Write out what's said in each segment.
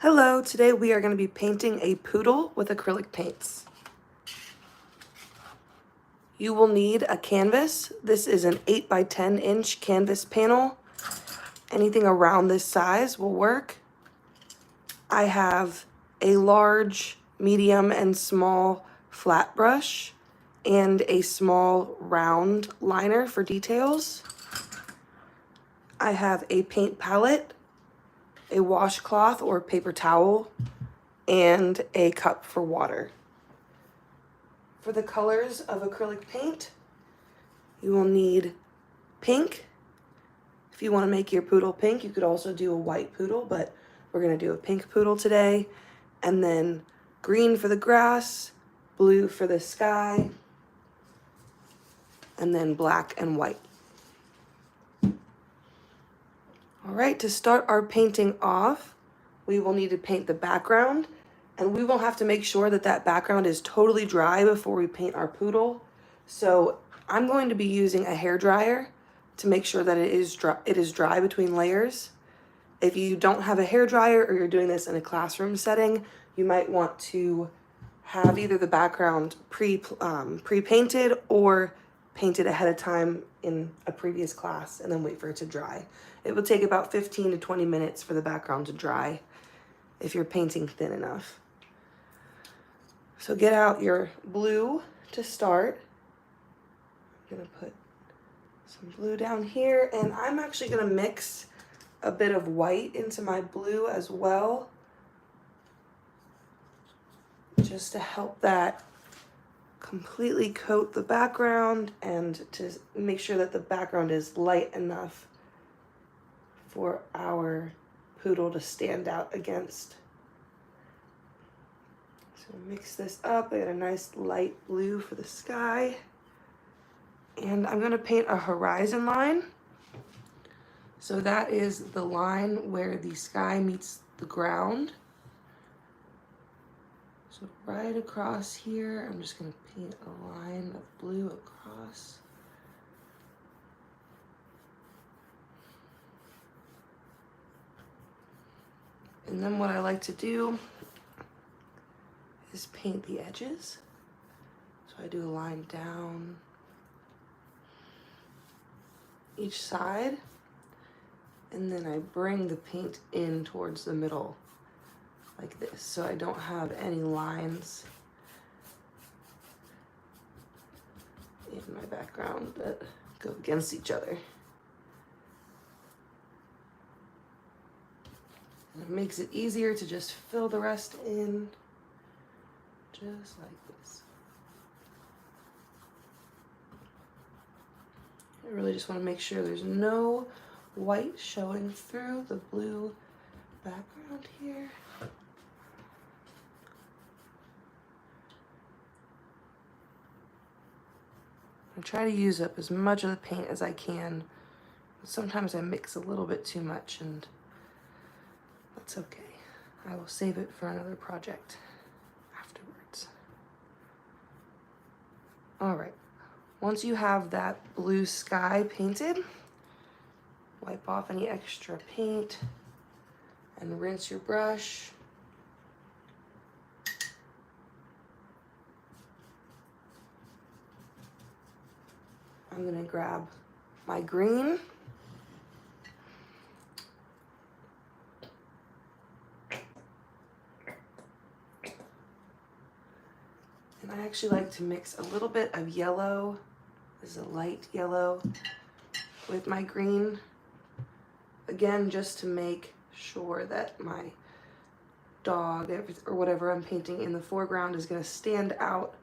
Hello, today we are going to be painting a poodle with acrylic paints. You will need a canvas. This is an 8 by 10 inch canvas panel. Anything around this size will work. I have a large, medium, and small flat brush and a small round liner for details. I have a paint palette, a washcloth or paper towel, and a cup for water. For the colors of acrylic paint, you will need pink. If you want to make your poodle pink, you could also do a white poodle, but we're going to do a pink poodle today. And then green for the grass, blue for the sky, and then black and white. All right, to start our painting off, we will need to paint the background, and we will have to make sure that that background is totally dry before we paint our poodle. So I'm going to be using a hairdryer to make sure that it is dry between layers. If you don't have a hairdryer or you're doing this in a classroom setting, you might want to have either the background pre-painted or painted ahead of time in a previous class and then wait for it to dry. It will take about 15 to 20 minutes for the background to dry if you're painting thin enough. So get out your blue to start. I'm gonna put some blue down here, and I'm actually gonna mix a bit of white into my blue as well, just to help that completely coat the background and to make sure that the background is light enough for our poodle to stand out against. So mix this up. I got a nice light blue for the sky. And I'm going to paint a horizon line. So that is the line where the sky meets the ground. So right across here, I'm just going to paint a line of blue across. And then what I like to do is paint the edges. So I do a line down each side, and then I bring the paint in towards the middle like this, so I don't have any lines in my background that go against each other. And it makes it easier to just fill the rest in, just like this. I really just want to make sure there's no white showing through the blue background here. I try to use up as much of the paint as I can. Sometimes I mix a little bit too much, and that's okay. I will save it for another project afterwards. All right, once you have that blue sky painted, wipe off any extra paint and rinse your brush. I'm gonna grab my green. And I actually like to mix a little bit of yellow, this is a light yellow, with my green. Again, just to make sure that my dog or whatever I'm painting in the foreground is gonna stand out.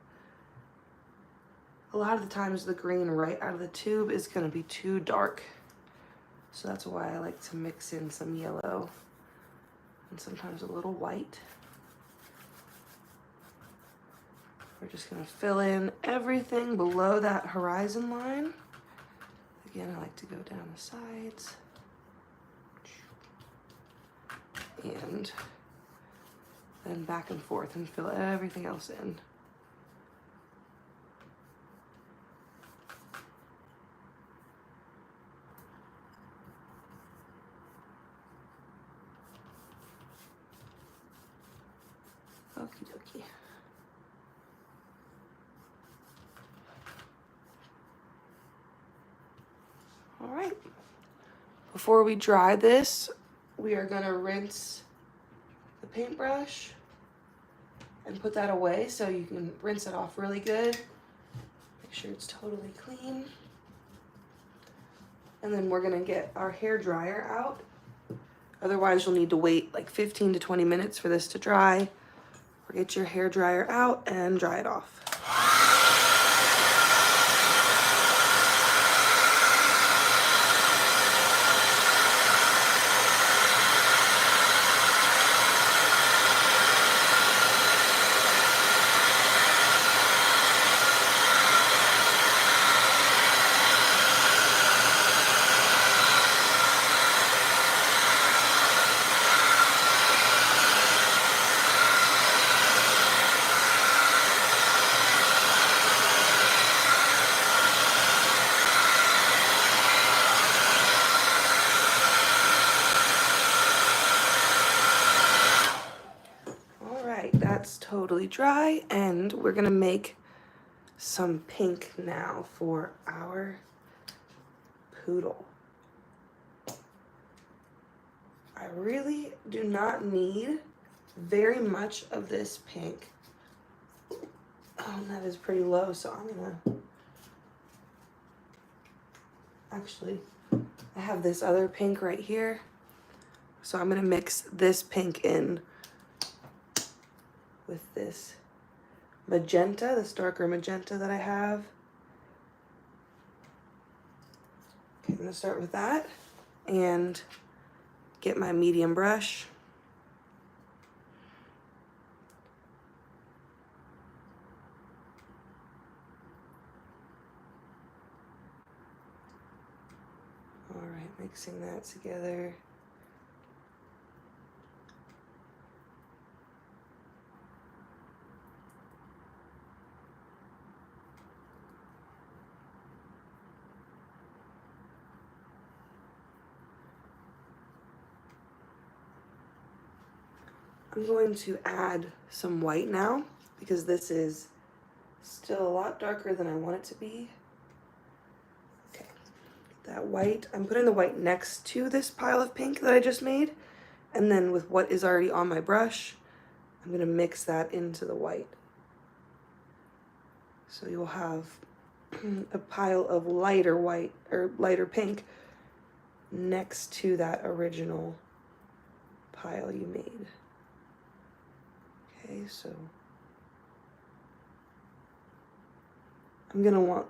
A lot of the times the green right out of the tube is gonna be too dark. So that's why I like to mix in some yellow and sometimes a little white. We're just gonna fill in everything below that horizon line. Again, I like to go down the sides. And then back and forth and fill everything else in. Okie dokie. All right. Before we dry this, we are gonna rinse the paintbrush and put that away so you can rinse it off really good. Make sure it's totally clean. And then we're gonna get our hair dryer out. Otherwise you'll need to wait like 15 to 20 minutes for this to dry. Or get your hair dryer out and dry it off. That's totally dry, and we're gonna make some pink now for our poodle. I really do not need very much of this pink. Oh, that is pretty low, so I'm gonna actually, I have this other pink right here, so I'm gonna mix this pink in with this magenta, this darker magenta that I have. Okay, I'm gonna start with that and get my medium brush. All right, mixing that together. I'm going to add some white now because this is still a lot darker than I want it to be. Okay, that white, I'm putting the white next to this pile of pink that I just made, and then with what is already on my brush, I'm gonna mix that into the white. So you'll have a pile of lighter white or lighter pink next to that original pile you made. Okay, so I'm gonna want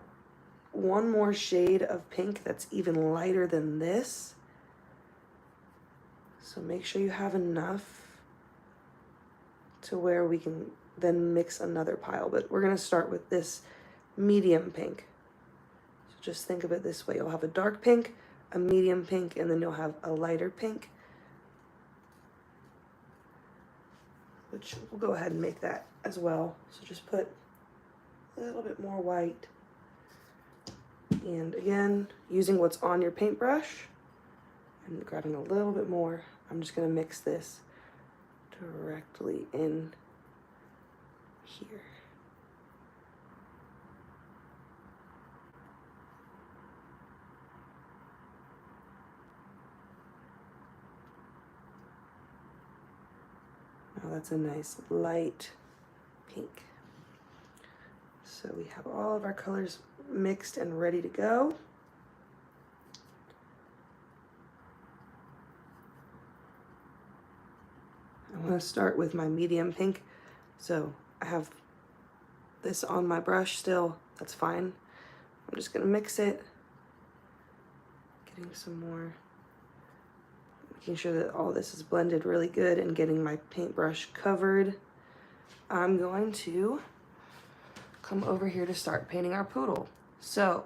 one more shade of pink that's even lighter than this. So make sure you have enough to where we can then mix another pile, but we're gonna start with this medium pink. So just think of it this way. You'll have a dark pink, a medium pink, and then you'll have a lighter pink, which we'll go ahead and make that as well. So just put a little bit more white. And again, using what's on your paintbrush and grabbing a little bit more, I'm just gonna mix this directly in here. Now that's a nice light pink. So we have all of our colors mixed and ready to go. I want to start with my medium pink. So I have this on my brush still, that's fine. I'm just gonna mix it, getting some more, making sure that all this is blended really good and getting my paintbrush covered. I'm going to come over here to start painting our poodle. So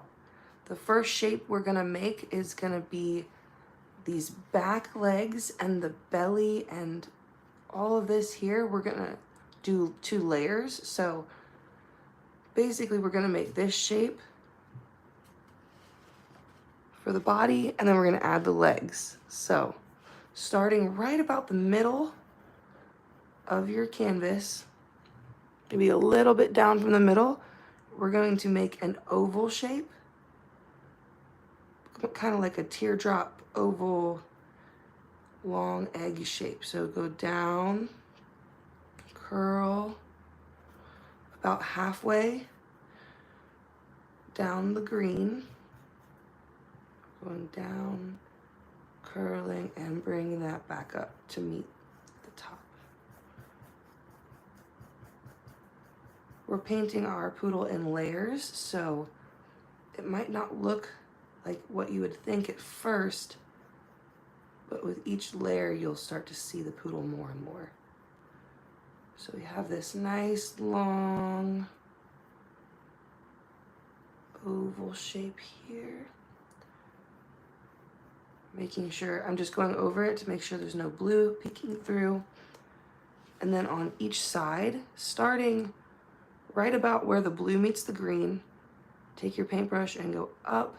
the first shape we're gonna make is gonna be these back legs and the belly and all of this here. We're gonna do 2 layers. So basically we're gonna make this shape for the body, and then we're gonna add the legs. So starting right about the middle of your canvas, maybe a little bit down from the middle. We're going to make an oval shape, kind of like a teardrop oval long egg shape. So go down, curl about halfway down the green, going down, curling, and bringing that back up to meet the top. We're painting our poodle in layers, so it might not look like what you would think at first, but with each layer you'll start to see the poodle more and more. So we have this nice long oval shape here. Making sure, I'm just going over it to make sure there's no blue peeking through. And then on each side, starting right about where the blue meets the green, take your paintbrush and go up,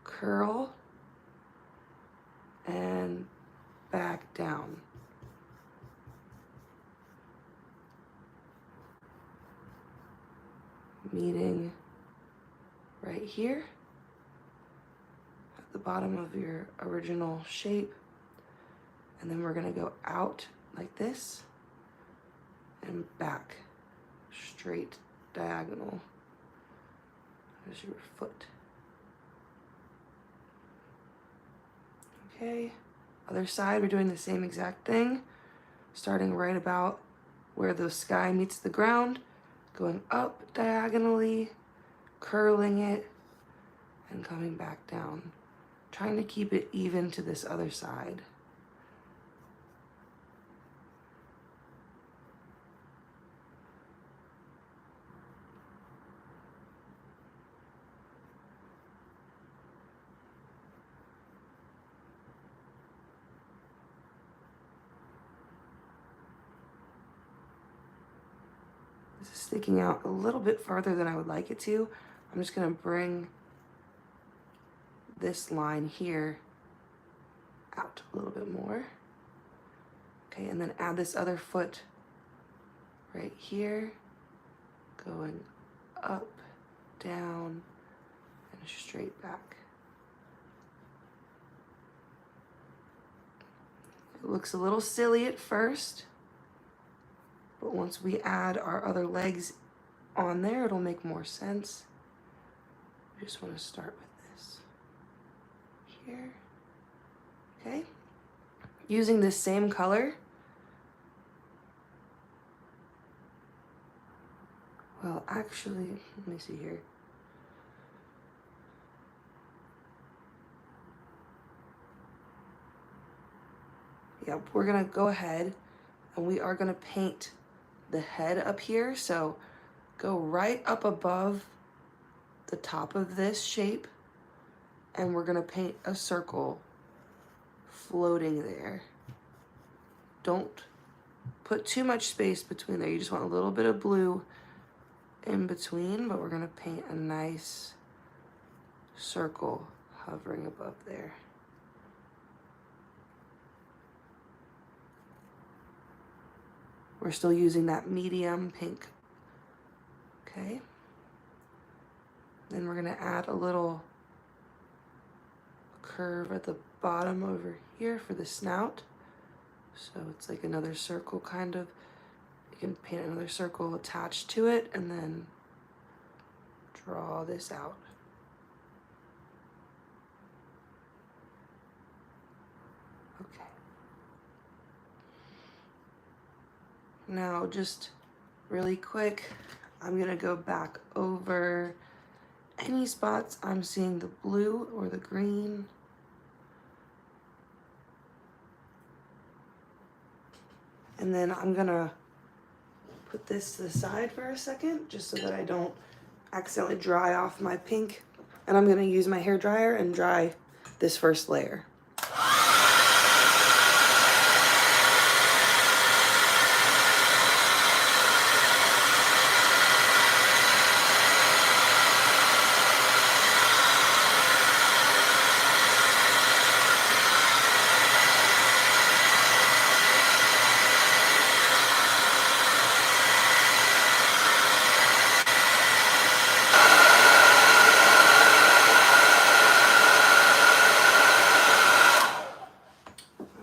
curl, and back down. Meeting right here at the bottom of your original shape. And then we're gonna go out like this and back, straight diagonal as your foot. Okay, other side, we're doing the same exact thing, starting right about where the sky meets the ground, going up diagonally, curling it, and coming back down, trying to keep it even to this other side. This is sticking out a little bit farther than I would like it to. I'm just gonna bring this line here out a little bit more. Okay, and then add this other foot right here, going up, down, and straight back. It looks a little silly at first, but once we add our other legs on there, it'll make more sense. I just want to start with this here. Okay, using this same color, well, actually, let me see here. Yeah, we're gonna go ahead and we are gonna paint the head up here. So go right up above the top of this shape, and we're gonna paint a circle floating there. Don't put too much space between there. You just want a little bit of blue in between, but we're gonna paint a nice circle hovering above there. We're still using that medium pink. Okay. Then we're gonna add a little curve at the bottom over here for the snout. So it's like another circle kind of. You can paint another circle attached to it and then draw this out. Okay. Now just really quick, I'm gonna go back over any spots I'm seeing the blue or the green. And then I'm gonna put this to the side for a second, just so that I don't accidentally dry off my pink. And I'm gonna use my hair dryer and dry this first layer.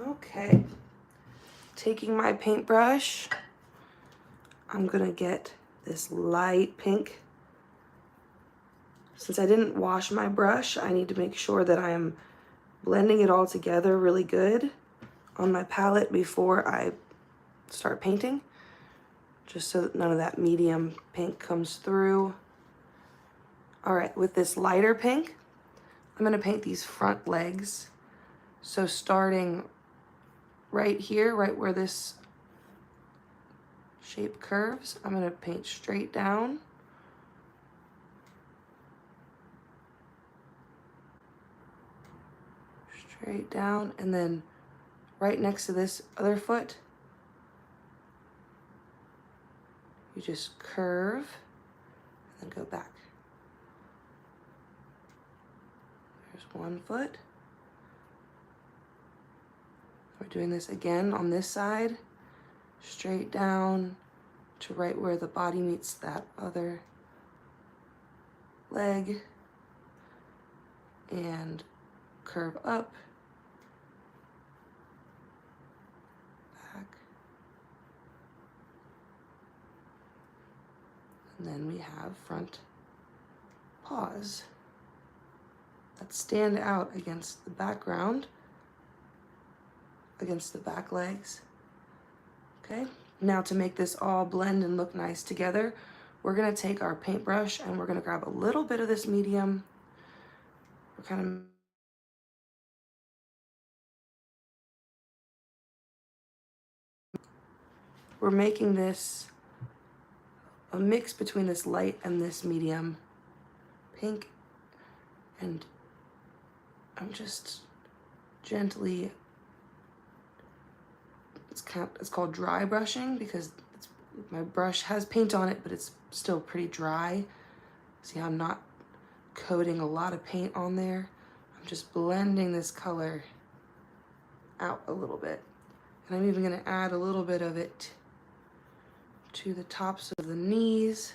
Okay, taking my paintbrush, I'm gonna get this light pink. Since I didn't wash my brush, I need to make sure that I am blending it all together really good on my palette before I start painting, just so that none of that medium pink comes through. All right, with this lighter pink, I'm gonna paint these front legs. So starting right here, right where this shape curves, I'm gonna paint straight down. Straight down, and then right next to this other foot, you just curve and then go back. There's one foot. We're doing this again on this side, straight down to right where the body meets that other leg, and curve up, back, and then we have front paws that stand out against the background, against the back legs. Okay, now to make this all blend and look nice together, we're gonna take our paintbrush and we're gonna grab a little bit of this medium. We're making this a mix between this light and this medium pink, and I'm just gently, it's called dry brushing because my brush has paint on it, but it's still pretty dry. See how I'm not coating a lot of paint on there? I'm just blending this color out a little bit. And I'm even gonna add a little bit of it to the tops of the knees,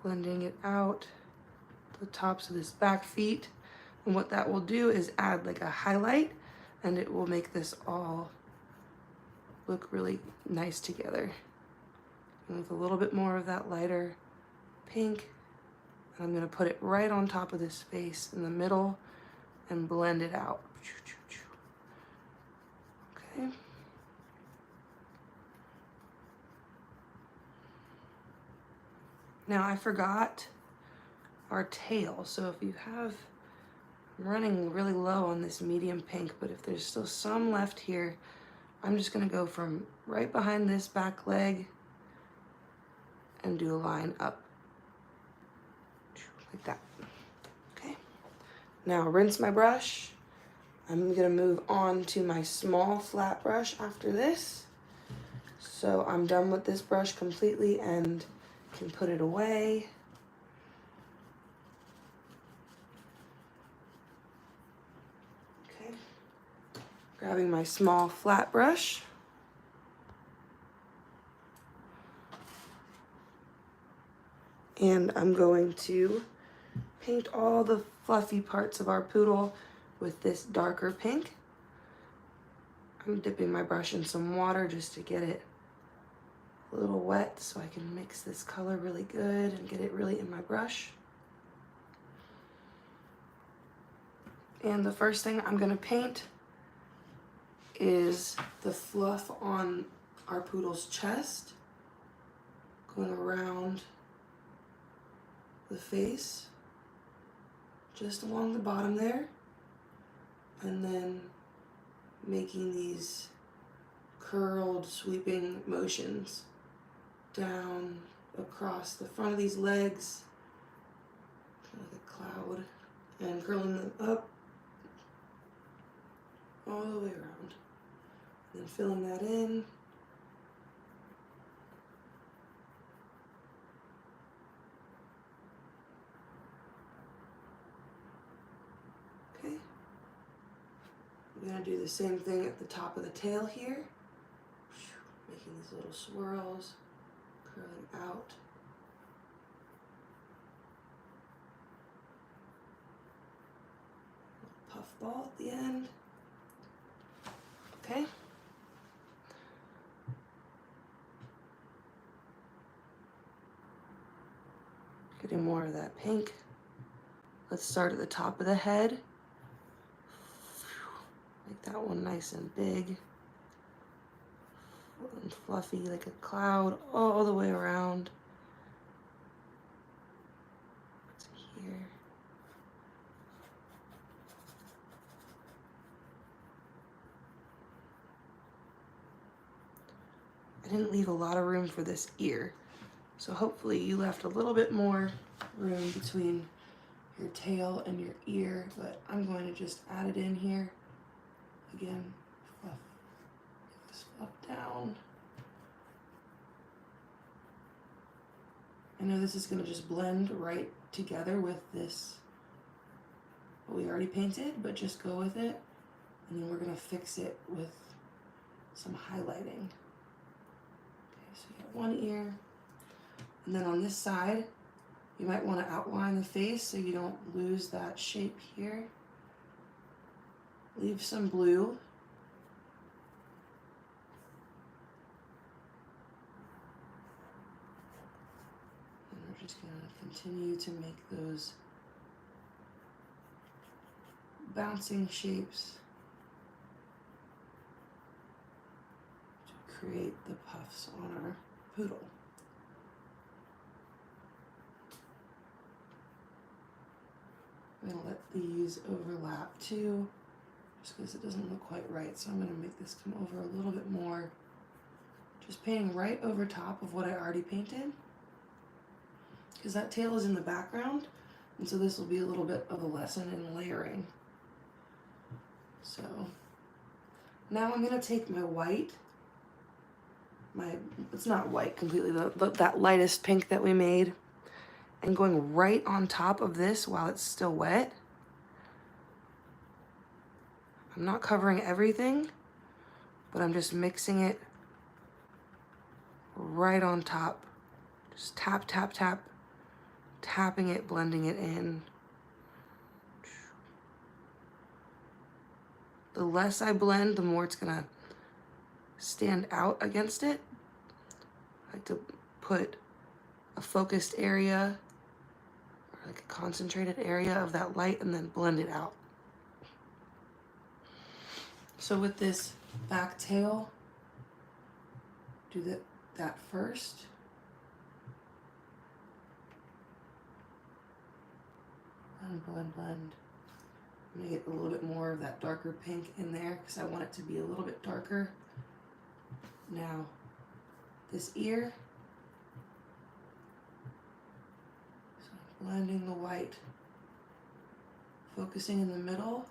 blending it out to the tops of this back feet. And what that will do is add like a highlight, and it will make this all look really nice together. And with a little bit more of that lighter pink, and I'm gonna put it right on top of this face in the middle and blend it out. Okay. Now I forgot our tail. So if you have, I'm running really low on this medium pink, but if there's still some left here, I'm just gonna go from right behind this back leg and do a line up, like that. Okay, now rinse my brush. I'm gonna move on to my small flat brush after this. So I'm done with this brush completely and can put it away. Okay, grabbing my small flat brush. And I'm going to paint all the fluffy parts of our poodle with this darker pink. I'm dipping my brush in some water just to get it a little wet so I can mix this color really good and get it really in my brush. And the first thing I'm gonna paint is the fluff on our poodle's chest, going around the face, just along the bottom there, and then making these curled, sweeping motions down across the front of these legs, kind of like a cloud, and curling them up all the way around, and then filling that in. Okay, I'm gonna do the same thing at the top of the tail here, making these little swirls, curling out. Puff ball at the end. Okay. Getting more of that pink. Let's start at the top of the head. Make that one nice and big and fluffy like a cloud all the way around to here. I didn't leave a lot of room for this ear, so hopefully you left a little bit more room between your tail and your ear, but I'm going to just add it in here. Again, fluff this fluff down. I know this is going to just blend right together with this, what we already painted, but just go with it. And then we're going to fix it with some highlighting. Okay, so you got one ear. And then on this side, you might want to outline the face so you don't lose that shape here. Leave some blue. And we're just going to continue to make those bouncing shapes to create the puffs on our poodle. I'm going to let these overlap too, just because it doesn't look quite right. So I'm going to make this come over a little bit more. Just painting right over top of what I already painted, because that tail is in the background, and so this will be a little bit of a lesson in layering. So now I'm going to take my white, it's not white completely, that lightest pink that we made, and going right on top of this while it's still wet. I'm not covering everything, but I'm just mixing it right on top. Just tap, tap, tap, tapping it, blending it in. The less I blend, the more it's gonna stand out against it. I like to put a focused area, or like a concentrated area of that light, and then blend it out. So with this back tail, do that first. And blend, blend. I'm gonna get a little bit more of that darker pink in there because I want it to be a little bit darker. Now, this ear, so I'm blending the white, focusing in the middle,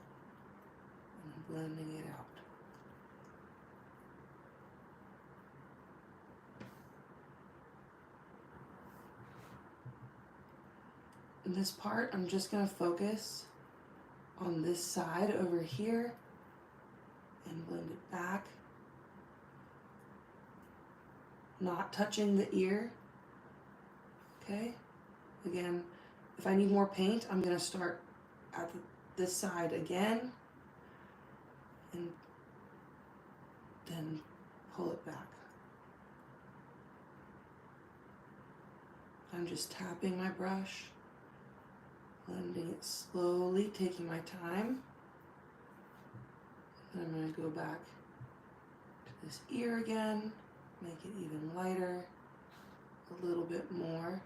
and blending it out. In this part, I'm just gonna focus on this side over here and blend it back. Not touching the ear, okay? Again, if I need more paint, I'm gonna start at this side again and then pull it back. I'm just tapping my brush, blending it slowly, taking my time. And I'm going to go back to this ear again, make it even lighter, a little bit more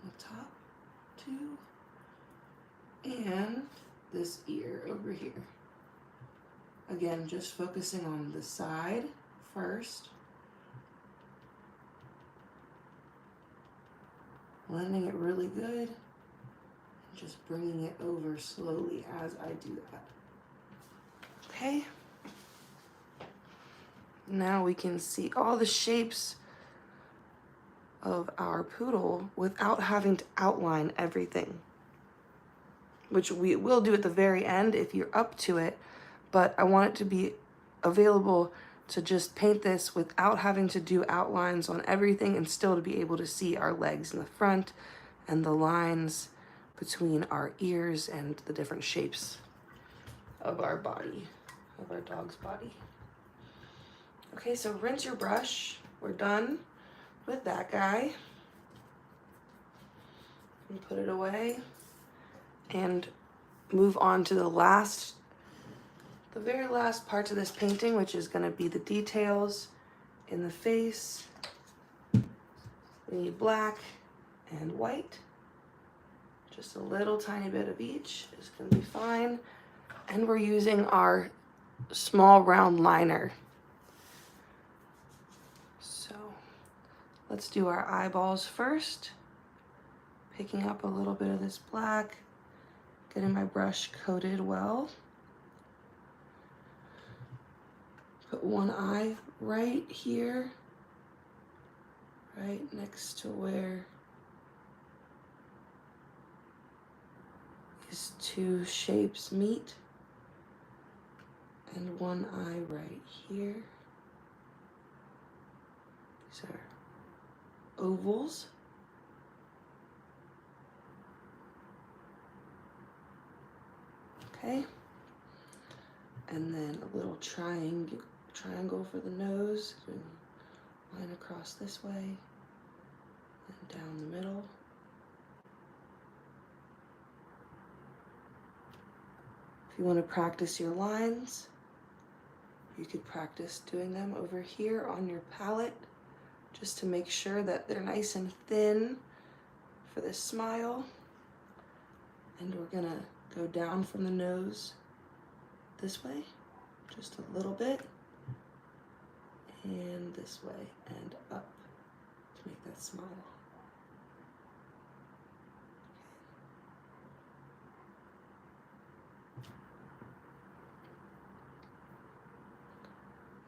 on the top too, and this ear over here. Again, just focusing on the side first. Blending it really good, and just bringing it over slowly as I do that. Okay. Now we can see all the shapes of our poodle without having to outline everything, which we will do at the very end if you're up to it, but I want it to be available to just paint this without having to do outlines on everything and still to be able to see our legs in the front and the lines between our ears and the different shapes of our body. of our dog's body. Okay, so rinse your brush. We're done with that guy. And put it away and move on to the very last parts of this painting, which is going to be the details in the face. We need black and white. Just a little tiny bit of each is going to be fine. And we're using our small round liner. So let's do our eyeballs first. Picking up a little bit of this black, getting my brush coated well. Put one eye right here, right next to where these two shapes meet. And one eye right here. These are ovals. Okay. And then a little triangle for the nose. Line across this way and down the middle. If you want to practice your lines, you could practice doing them over here on your palette, just to make sure that they're nice and thin for this smile. And we're gonna go down from the nose this way, just a little bit, and this way and up to make that smile.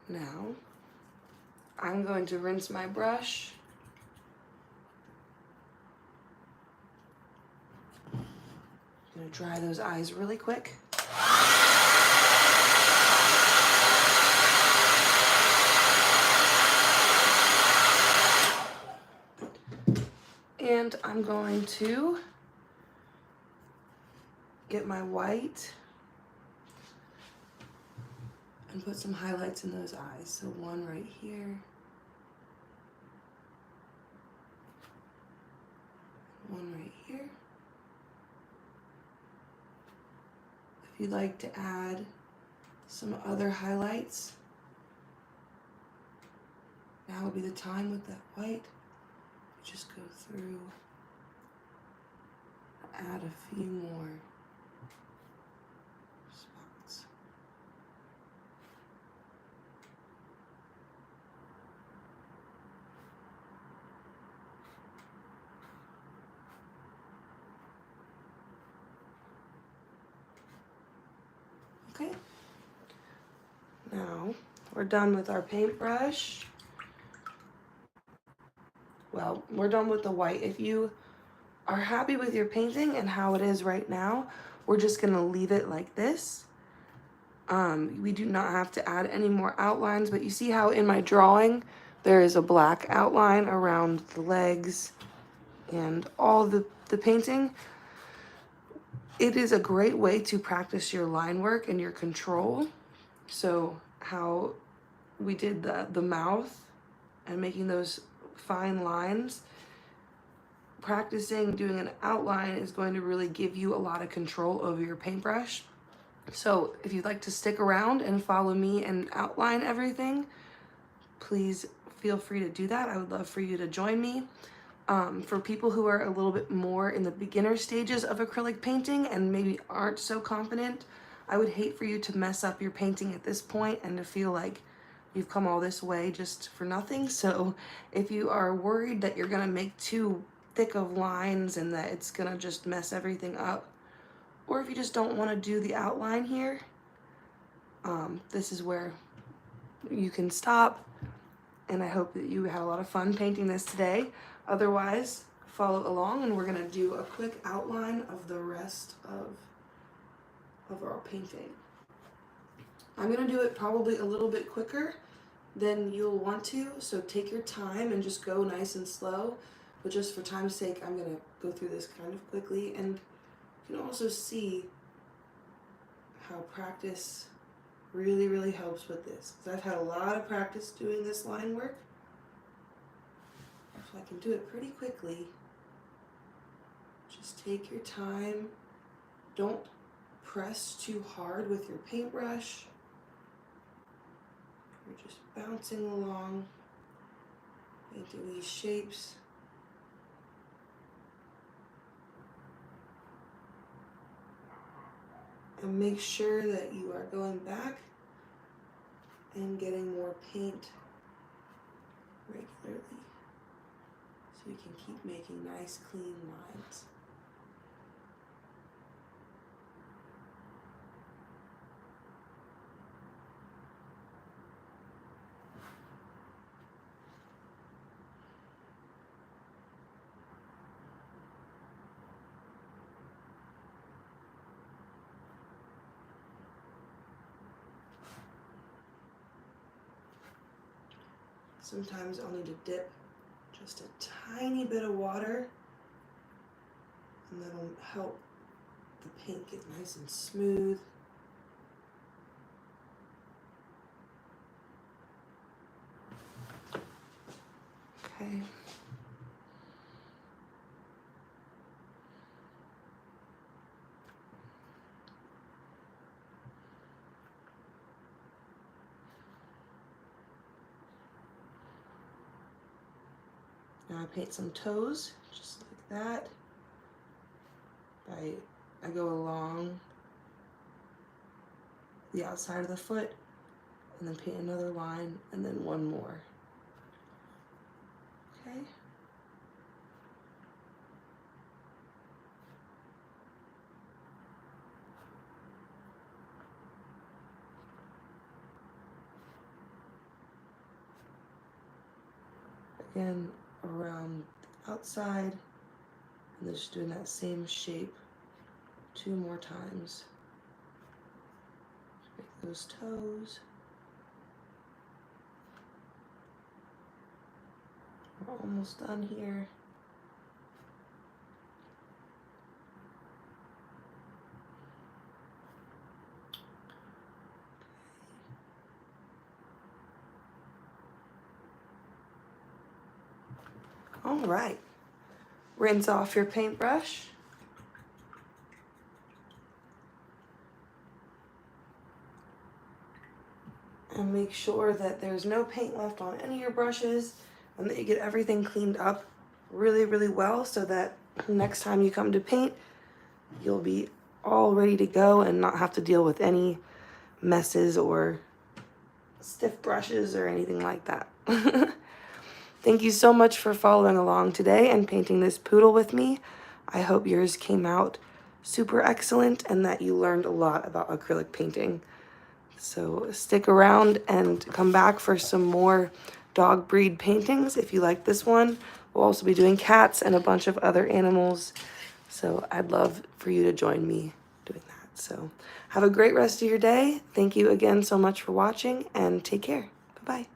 Now, I'm going to rinse my brush. I'm going to dry those eyes really quick. And I'm going to get my white and put some highlights in those eyes. So one right here. One right here. If you'd like to add some other highlights, now would be the time with that white. Just go through, add a few more spots. Okay. Now we're done with our paintbrush. Well, we're done with the white. If you are happy with your painting and how it is right now, we're just gonna leave it like this. We do not have to add any more outlines, but you see how in my drawing, there is a black outline around the legs and all the painting. It is a great way to practice your line work and your control. So how we did the mouth and making those fine lines, practicing doing an outline is going to really give you a lot of control over your paintbrush. So if you'd like to stick around and follow me and outline everything, please feel free to do that. I would love for you to join me. For people who are a little bit more in the beginner stages of acrylic painting and maybe aren't so confident, I would hate for you to mess up your painting at this point and to feel like you've come all this way just for nothing. So if you are worried that you're gonna make too thick of lines and that it's gonna just mess everything up, or if you just don't wanna do the outline here, this is where you can stop. And I hope that you had a lot of fun painting this today. Otherwise, follow along and we're gonna do a quick outline of the rest of our painting. I'm gonna do it probably a little bit quicker than you'll want to, so take your time and just go nice and slow. But just for time's sake, I'm gonna go through this kind of quickly, and you can also see how practice really, really helps with this. Because I've had a lot of practice doing this line work. So I can do it pretty quickly. Just take your time. Don't press too hard with your paintbrush. You're just bouncing along, making these shapes. And make sure that you are going back and getting more paint regularly so you can keep making nice clean lines. Sometimes I'll need to dip just a tiny bit of water, and that'll help the paint get nice and smooth. Okay. Now I paint some toes, just like that. I go along the outside of the foot, and then paint another line, and then one more. Okay. Again, around the outside, and then just doing that same shape 2 more times. Make those toes. We're almost done here. All right. Rinse off your paintbrush. And make sure that there's no paint left on any of your brushes and that you get everything cleaned up really, really well so that next time you come to paint, you'll be all ready to go and not have to deal with any messes or stiff brushes or anything like that. Thank you so much for following along today and painting this poodle with me. I hope yours came out super excellent and that you learned a lot about acrylic painting. So stick around and come back for some more dog breed paintings. If you like this one, we'll also be doing cats and a bunch of other animals. So I'd love for you to join me doing that. So have a great rest of your day. Thank you again so much for watching and take care. Bye-bye.